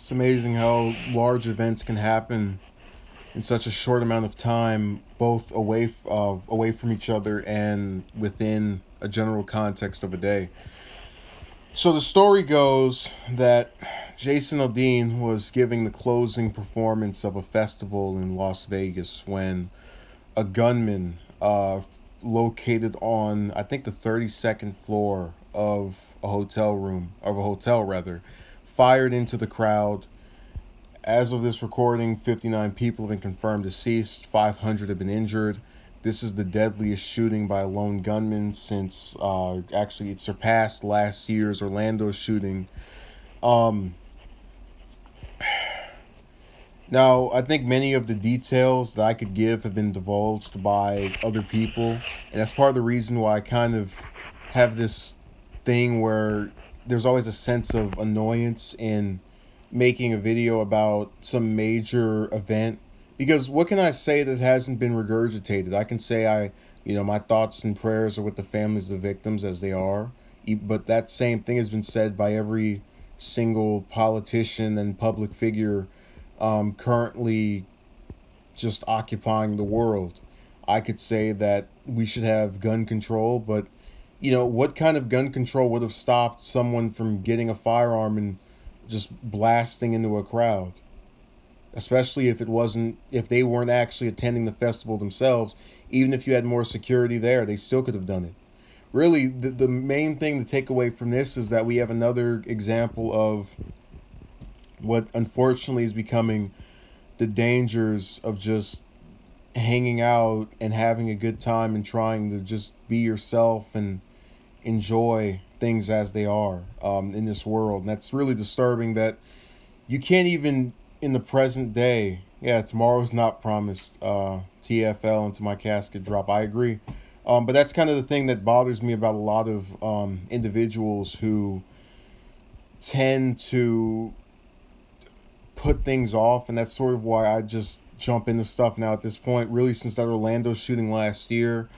It's amazing how large events can happen in such a short amount of time, both away from each other and within a general context of a day. So the story goes that Jason Aldean was giving the closing performance of a festival in Las Vegas when a gunman located on, I think, the 32nd floor of a hotel rather, fired into the crowd. As of this recording, 59 people have been confirmed deceased, 500 have been injured. This is the deadliest shooting by a lone gunman since actually it surpassed last year's Orlando shooting. Um, Now, I think many of the details that I could give have been divulged by other people, and that's part of the reason why I kind of have this thing where there's always a sense of annoyance in making a video about some major event. Because what can I say that hasn't been regurgitated? I can say my thoughts and prayers are with the families of the victims as they are, but that same thing has been said by every single politician and public figure currently just occupying the world. I could say that we should have gun control, but what kind of gun control would have stopped someone from getting a firearm and just blasting into a crowd? Especially if they weren't actually attending the festival themselves. Even if you had more security there, they still could have done it. Really, the main thing to take away from this is that we have another example of what unfortunately is becoming the dangers of just hanging out and having a good time and trying to just be yourself and enjoy things as they are in this world. And that's really disturbing that you can't even in the present day. Yeah, tomorrow's not promised. TFL into my casket drop. I agree. But that's kind of the thing that bothers me about a lot of individuals who tend to put things off, and that's sort of why I just jump into stuff now at this point. Really, since that Orlando shooting last year,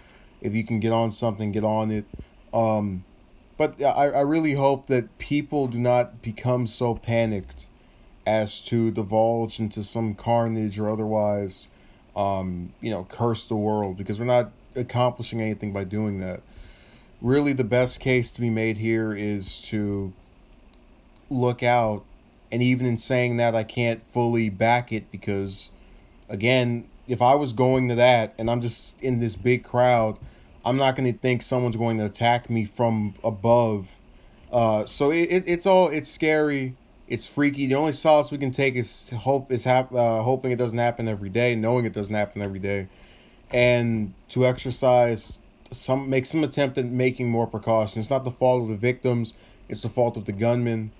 if you can get on something, get on it. But I really hope that people do not become so panicked as to divulge into some carnage or otherwise, curse the world, because we're not accomplishing anything by doing that. Really, the best case to be made here is to look out. And even in saying that, I can't fully back it because, again, if I was going to that and I'm just in this big crowd, I'm not going to think someone's going to attack me from above. So it's scary. It's freaky. The only solace we can take is hoping it doesn't happen every day, knowing it doesn't happen every day, and to make some attempt at making more precautions. It's not the fault of the victims. It's the fault of the gunman.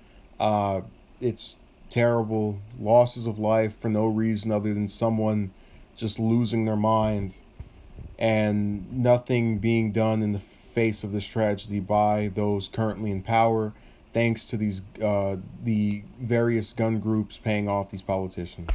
It's terrible losses of life for no reason other than someone just losing their mind and nothing being done in the face of this tragedy by those currently in power, thanks to the various gun groups paying off these politicians.